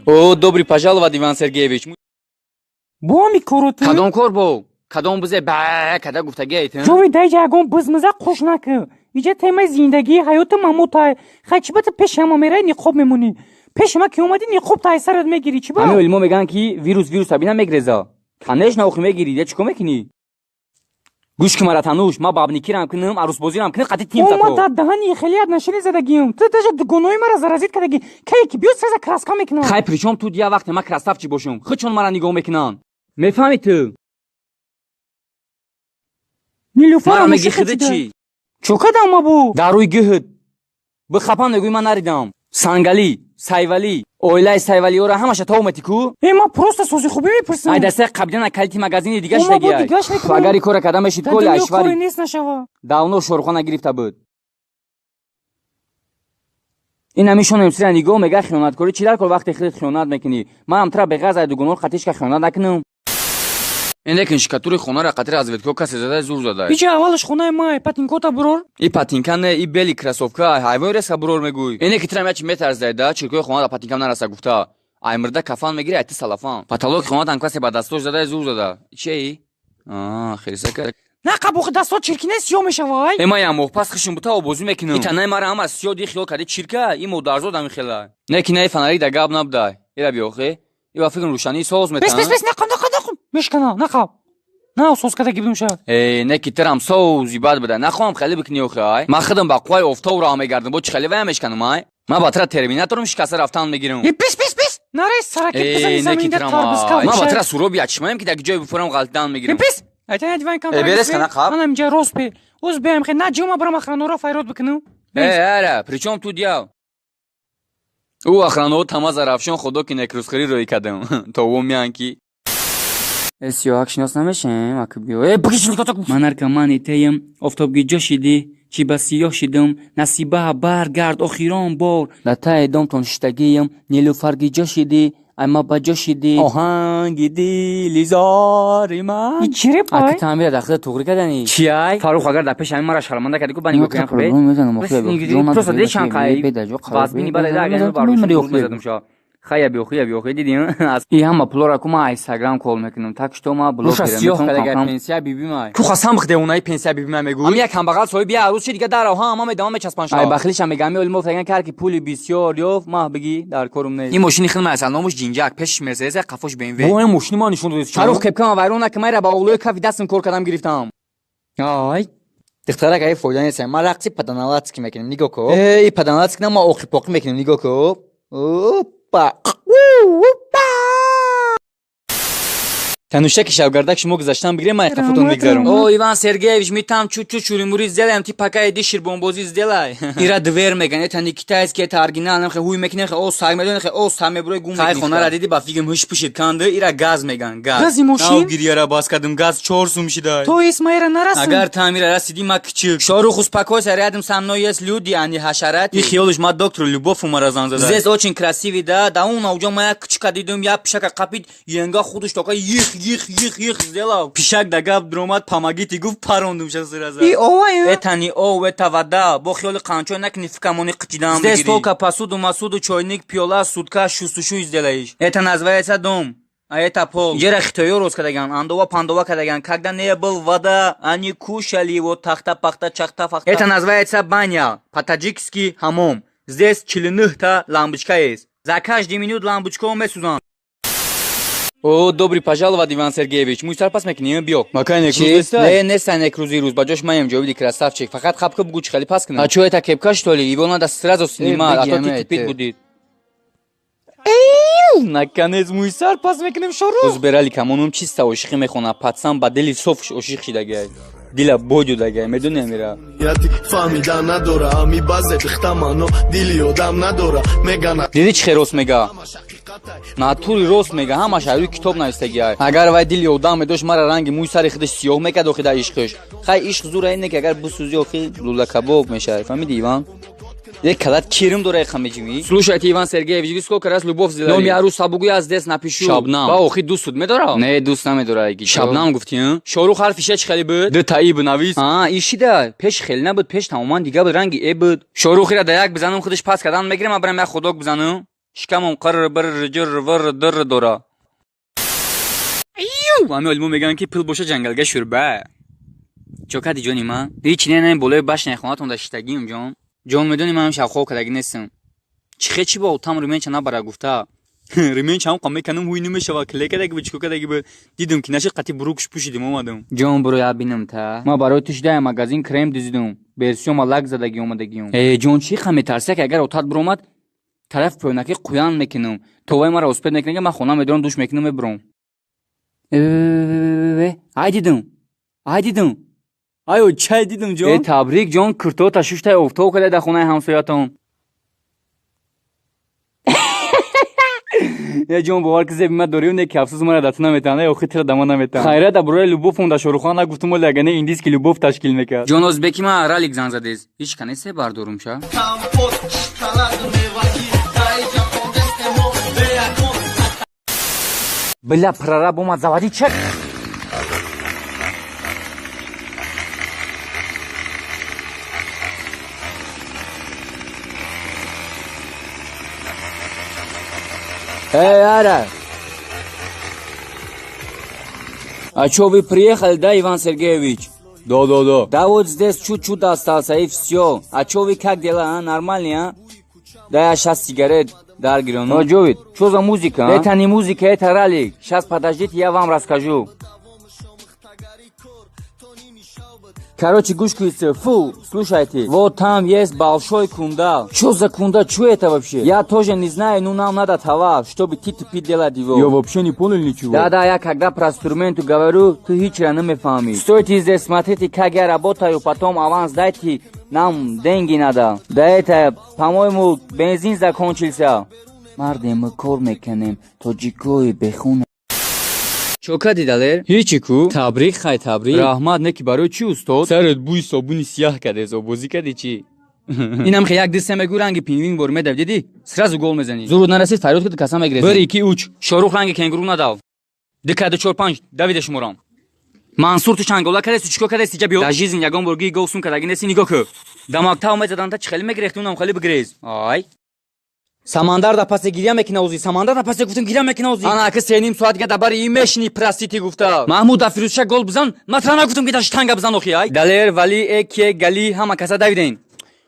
О, добрый пожаловать, Иван Сергеевич. Бо микороти. Кадом кор бо? Кадом бизе ба када гуфтагийтин? Ҷои дай ягон бизмиза қуш накӣ. Иҷа темаи зиндагӣ ҳаёти мамутай. Хай чӣ бата пеши ҳама мераи ниқоб мемонӣ. Пеши ма ки омадӣ ниқоб тай сарат мегирӣ чӣ ба? Ҳамин илмо меган ки вирус абина мегреза. Конечно охи мегирӣ, я чикор мекунӣ? Гӯш ки мара тануш, ма бабникирам кунам, арӯзбозирам кунам, қати тим тако. Омада даҳани хеле аднашини задагиам. Ту даже гуноҳи мара заразит кадаги. Кае ки биё саза краска мекунам. Хай причём тут я вақте ма красавчи бошам. Хичон мара нигоҳ мекунан. Мефаҳмӣ ту? Нилуфар меги хиди чӣ? Чӯ кадам ма бу? Дарӯи гӯҳд. Бихапам негӯи ман наридам. Сангали, сайвали, оилаи сайвалиёро ҳамаша то омади ку? Ма просто сози хубӣ мепурсам. Ай дастаи қаблиана калити магазини дига Ма бо шидагиай. дигаш мекунам. Агари кора када мешид Дар коли дунё айшвари. кори нест нашава. Давно шорухона гирифта буд. ин ҳамишон эмсира нигоҳ мега хиёнаткорӣ чӣ дар кор вақте худат хиёнат мекунӣ? Ман амтра беғаз ай дугунор қатишка хиёнат накунам. Ин лекин шикатури хонара қати разведко касе задай зур задай. Иҷа аввалаш хонаи май патинкота бурор. И патинка не, и бели красовка, ҳайвони реска бурор мегӯй. Ине ки трам ячи метарздай да, чиркои хонада патинкам нараса гуфта. Ай мирда кафан мегири, ай ти салафан. Паталоки хонатан касе ба дастош задай зур зада. Чии? Хирисака. Нақабухи дастот чиркине сиё мешавай. Ема ямоҳ пас хишм бута обозӣ мекунам. Итанаи мара ҳама сиё ди хиёл кади чирка, и модарзод ҳами хела. Не ки не фонари да гап набудай. Ира биохе. И ба фикрм рӯшании соз метана. Бес нақаб. Мешкана, нақаб. На соз кадаги бидум шавад. Не ки терам сози бад буда. Нахоҳам хеле бикунӣ охе ай. Ма худам ба қувваи офтоб раҳо мегардам. Бо чӣ хеле вая мешканам ай. Ма батра терминаторум шикаста рафтан мегирам. Пис. Нарай саракет бизани заминда карбиска. Ма батра суроби ячмаем ки даги ҷои бифурам ғалтидан мегирам. Пис. Айтан диван камера. Берес кана қаб. Манам ҷа рост пе. Оз беам хе на ҷома барам охранора файрод бикунам. Ара, причём тут я? У охранор тамаза рафшон худо ки некрузхири роӣ кардам. То во миян ки сиёҳак шинос намешем, аки биё. Ман наркомани теям, офтобги ҷо шидӣ, чӣ ба сиёҳ шидам, насиба баргард охирон бор. Латаи домтон шиштагиям, нилуфарги ҷо шидӣ, ай ма ба ҷо шидӣ. Оҳанги дили зори ман. И чире пай? Аки таъмира дахда туғри кадани. Чӣ ай? Фарух агар дар пеши ҳамин мара шарманда кади ку ба нигоҳ кунам хубе. Просто дешан кай. Вазбини бадай агар барушадум шо. Хая биохи дидин. И ҳама пулора ку ма Instagram кол мекунам. Так што ма блог берам. Пенсия бибимай. Ку қасам хде унаи пенсия бибимай мегӯй. Ам як ҳамбағал соҳиби арӯз чи дига дар ҳама медавам мечаспан шо. Ай бахилиша мегами олимо фаган кар ки пули бисёр ёфт ма биги дар корум нест. Ин машини хилма асал номуш ҷинҷак пешиш Mercedes қафош BMW. Бо ин машини ма нишон додед. Фарух кепкам вайрона ки майра ба олои кафи дастам кор кардам гирифтам. Ай дихтарак ай фоида нест. Ма рақси паданалацки мекунам нигоҳ ко. И паданалацки на ма оқи поқи мекунам нигоҳ ко. Опа. Танушаки шавгардак шумо гузаштан бигирем, ма қафотон мегзарам. О, Иван Сергеевич, ми там чуть-чуть шуримури сделаем, ти пока иди ширбонбозӣ сделай. Ира двер меган, это не китайский, это оригинал, хе хуй мекне, хе о сагмедон, хе о самеброй гум. Хай хонара диди ба фигм хуш пишид канды, ира газ меган, газ. Гази мошин? Ав гирияра бас кардам, газ 4 сум шидай. То исмаира нарасин. Агар таъмира расиди ма кичик. Шорух успокойся, рядом со мной есть люди, они хашараты. И хиёлиш ма доктору любовь умаразан задай. Здесь очень красивый, да, да он уҷо моя кичка дидум, я пишака қапид, янга худуш тока их сделал. Пишак да гап дромад, помогите, гуфт парондум сейчас сразу. И овай. Это не о, это вода. Бо хиёли қанчой накни фикамони қичидам бигири. Здесь только посуду, масуду, чайник, пиёла, сутка, шустушу сделаешь. Это называется дом. А это пол. Ҷера хитоё роз кардаган, андова пандова кардаган. Когда не был вода, они кушали его тахта-пахта, чахта-фахта. Это называется баня. По-таджикски хамом. Здесь 49 лампочка есть. За каждый минут лампочку месузан. О, добрый пожаловать, Иван Сергеевич. Мой сарпас мекунем, биё. Макай некруз не сай некрузи рӯз. Баҷош маем ҷо види красавчик. Фақат қапка бугу чӣ хеле пас кунам. А чё это кепка что ли? Его надо сразу снимать, а то ты тупит будет. Наконец мой сарпас мекунем шоро. Узберали камонум чиста ошиқи мехона. Пацан ба дили соф ошиқ шидагай. Дила бодю дагай, медунем ира. Яти фамида надора, ами базет хтамано, дили одам надора, мегана. Диди чӣ рост мега? Натури рост мега, ҳамаш рӯи китоб навистагиай. Агар вай дили одам медошт, мара ранги мӯи сари худи сиёҳ мекард охида ишқиш. Хай ишқ зура ине ки агар бисӯзи охи лула кабоб мешавад. Фаҳмиди Иван? Ek kalat kirim dora khamejimi. Слушайте, Иван Сергеевич, сколько раз любовь сделали? Но я русабугу я здесь напишу. Шабнам. Ба охи дуст медора? Не, дуст намедора иги. Шабнам гуфтин? Шорух харфиша чхали буд? Детаи бнавис. ишида, пеш хел набуд, пеш тамоман дига буд, ранги э буд. Шорухира да як бизанам худиш пас кардан мегирам, а барам я худок бизанам. Шикамам qir bir jir vir dir dora. Ами олимо меган ки пил боша ҷангалга шурба. Чокади ҷони ман, ҳеҷ не болои башни хонатон даштагим ҷон. Ҷон медони ман шавхо кадаги нестам. Чихе чи бо там рименча набара гуфта. Рименча ҳам қаме канам ҳуй намешава, кле кадаги бо чико кадаги бо дидам ки наша қати бурукш пӯшидим омадам. Ҷон буро я бинам та. Ма барои ту шидаи магазин крем дизидам. Берсиёма лак задаги омадагиём. Ҷон чи ха метарса ки агар отат биромад, тараф пӯйнаки қуян мекунам. Товаи мара успед мекунага ман хона медорам душ мекунам мебирам. Ай дидам. Ай дидам. Айо чай дидам ҷон. Табрик ҷон, курто ташуштай офтоб кадай дар хонаи ҳамсоятон. ҷон бовар ки зебима дорӣ не ки афсӯс мара дату наметаван, охи тира дама наметаван. Хайра да бурӯи любовам да Шорухон нагуфтум оли агане индис ки любов ташкил мекард. ҷон озбеки ма ралик зан задез. Ҳеҷ канесе бардорум ша. Бля прораб омад, заводи чек. Эй, Ара! А чё вы приехали, да, Иван Сергеевич? Да. Да вот здесь чуть-чуть остался и все. А чё вы как дела, а? Нормально, а? Да я сейчас сигарет даргирю. Ну, Джовид, что за музыка, а? Это не музыка, это ралик. Сейчас подождите, я вам расскажу. Короче, гушкуйте, фу, слушайте, вот там есть большой кундал. Что за кундал, что это вообще? Я тоже не знаю, но нам надо товар, чтобы ты тупи делать его. Я вообще не понял ничего. Да, я когда про инструмент говорю, ты хичера не фами. Стойте здесь, смотрите, как я работаю, потом аванс дайте, нам деньги надо. Да это, по-моему, бензин закончился. Мардем мы кор меканем, тоджикои бехуна. Чока дидалер? Ҳечи ку? Табрик, хай табрик. Раҳмат, не ки барои чи устод? Сарат бӯи собуни сияҳ кардез, обозӣ карди чи? Инам хе як дисте мегӯ ранги пингвин бор медав, диди? Сразу гол мезанӣ. Зуруд нарасид, фарёд куд каса мегирезӣ. 1, 2, 3. Шорух ранги кенгуру надав. Дика 2, 4, 5. Давида шуморам. Мансур ту чангола кардеси, чико кардеси, ҷа биё. Да жизнь ягон бор ги гол сум кардаги неси, нигоҳ ку. Дамактав мезаданта чи хеле мегирехти, унам хеле бигирез. Ай. Самандар да пасе гиря мекинаузӣ, самандар да пасе гуфтам гиря мекинаузӣ. Ана ки 3 соатга да бари мешини простити гуфта. Маҳмуд да фирӯзша гол бизан, матра нагуфтам ки да штанга бизан охи ай. Далер вали эке гали ҳама каса давиден.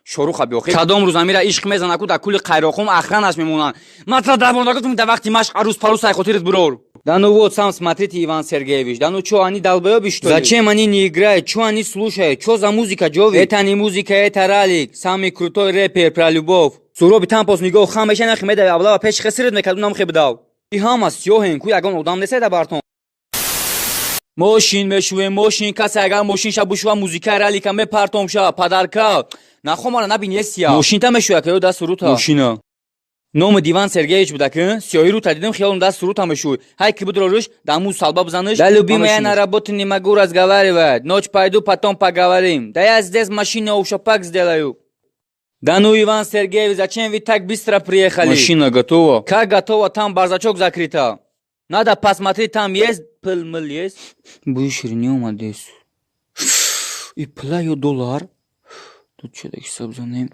Шорух аби охи. Кадом рӯз амира ишқ мезана ку да кули қайрохум ахранаш мемонанд. Матра да бор нагуфтам да вақти машқ арӯз парӯз сай хотират бурор. Да ну вот сам смотрите, Иван Сергеевич, да ну чё они долбоёби что ли? Зачем они не играют, чё они слушают, чё за музыка, Джови? Это не музыка, это ралик, самый крутой рэпер про любовь. Суроби тампос нигоҳ хамеша нахи медави авлава пеш хесират мекард унам хебдав. И ҳама сиёҳен ку ягон одам неседа бартон. Мошин мешувем, мошин каса агар мошинша бушува музика ралика мепартомша падарка. Нахо мара набинесия. Мошинта мешува ка ё да сурута. Мошина. Номи Иван Сергеевич буда ки сиёҳиру тадидам хиёлам да сурута мешуй. Ҳай ки будроруш даму салба бзаныш. Да любимая на работу не могу разговаривать. Ночь пойду, потом поговорим. Да я здесь машину ушапак сделаю. Да ну, Иван Сергеевич, зачем вы так быстро приехали? Машина готова. Как готова? Там барзачок закрыта. Надо посмотреть, там есть пыл-мыл есть. Будешь не умадес. И плаю доллар. Тут что так сабзанем.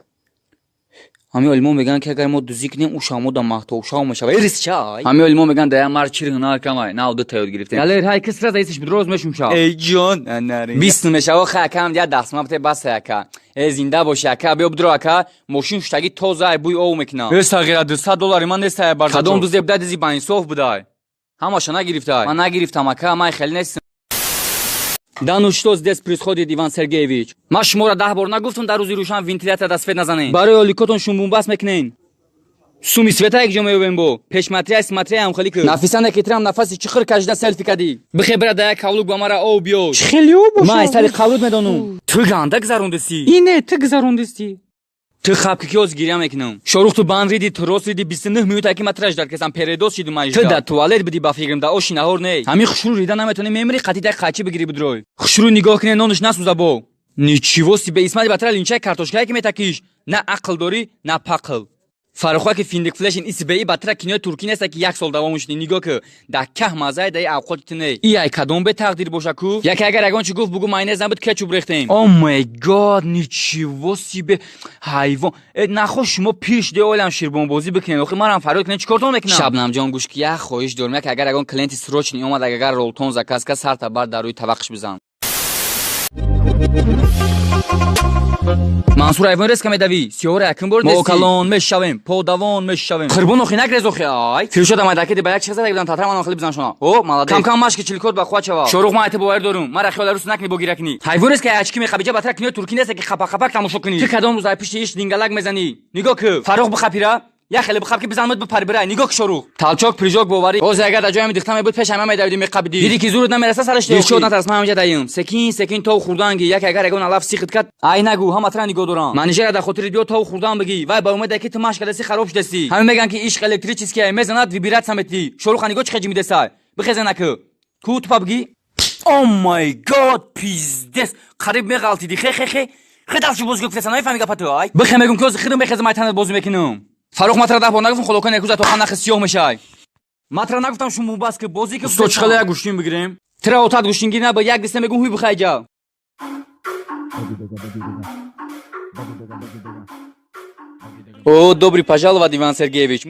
Ами олимо меган ки агар мо дузӣ кунем ушамо да маҳтовшав мешава. Ирис чай. Ами олимо меган да я мар чир ҳунар камай. На ода таёр гирифтем. Далер ҳай кис раз аисиш бидроз мешумшав. Эй ҷон, анарин. Бис мешава хакам я дастма бте бас яка. Зинда бош яка биё бидро яка. Мошин штаги тоза ай буй ов мекунам. Сағира $200 ман нестая барзачок. Кадом дузе буда дизи ба инсоф будай. Ҳамаша нагирифтай. Ман нагирифтам ака, ман хеле нестам. Да ну что здесь происходит, Иван Сергеевич? Ма шумора 10 бор нагуфтам дар рӯзи рӯшан вентилятор да свет назанем. Барои оликотон шумбунбас мекунен. Суми света як ҷо меёбем бо. Пешматрия смотрия ҳам хеле ку. Нафисана кетирам нафаси чихир кашида селфи кади. Бихе бира да як қавлук ба мара об биёр. Хеле об боша. Ма аз тари қавлук медонам. Ту ганда гузарондисӣ. Ине ту гузарондисӣ. Ту хабки ки оз гиря мекунам. Шорух ту банд риди, ту рост риди 29 минута ки матраш дар кесам передоз шиду маҷда. Ту да туалет биди ба фикрам да оши наҳор не. Ҳами хушру рида наметони мемири қати да қачи бигири будрой. Хушру нигоҳ куне нонуш насӯза бо. Ничего себе, Исмаил батра линчай картошкае ки метакиш. На ақл дори, на пақл. Фароха ки финдик флешин исбеи батра кинои турки неста ки 1 сол давом шуди. Нигоҳ ки да каҳ мазай да авқотитне. И ай кадом бе тақдир боша ку? Яке агар ягон чи гуфт бугу майонез набуд кетчуп рехтем. О май год, ничего себе. Ҳайвон. Нахо шумо пиш де олам ширбонбозӣ бикунед. Охи манам фарод кунед чикортон мекунам? Шабнамҷон гӯш ки як хоҳиш дорам, як агар ягон клиенти срочни омад, агар ролтон заказ ка сар та бар дар рӯи таваққиш бизан. Мансур айвон рез камедавӣ. Сиёра якин бор дести. Мо калон мешавем, подавон мешавем. Қирбон охи нагрез охи ай. Фиршод амайдаки ба як чиз зада гидан татра ман охли бизан шуна. О, маладес. Кам машки чилкот ба хвачава. Шорух ман айти бовар дорум. Мара хиёла рус накни богиракни. Айвон рез ки ачки мехабиҷа батра кино турки нест ки хапа тамошо кунӣ. Ки кадом рӯз ай пишти иш дингалак мезанӣ. Нигоҳ ки Фарох бихапира. Я хеле бихап ки бизанмуд бипарбирай. Нигоҳ ки шорух. Талчок прижок бовари. Оз ягар да ҷоями дихтам мебуд пешам мемедавидӣ меқабидӣ. Диди ки зурат намераса сараш деш. Шод натарс ман ҳамҷа даим. Секин тов хурданги як агар ягон алаф сихит кат. Ай нагу ҳама тра нигоҳ дорам. Менеҷера да хотири диё тов хурдан бигӣ. Вай ба умеде ки ту машка деси хароб шудеси. Ҳама меган ки ишқ электрический мезанад вибрация мети. Шоруха нигоҳ чӣ хеҷи медесай. Бихезена ки. Ку тупа бигӣ. О май год, пиздес. Қариб меғалтиди. Хе. Хедалчу бозгӯ кутеса нафаҳми гапату ай. Бихе мегум ки ози хидум бехезам ай танат бозӣ мекунам. Фарох матра да бор нагуфтам холокон якуза то ханахи сиёҳ мешай. Матра нагуфтам шумо бас ки бозӣ ки усто чиқала як гӯштин бигирем. Тира отат гӯштин гир наба як диста мегум ҳуй бихайҷа. О, добрый пожаловать, Иван Сергеевич.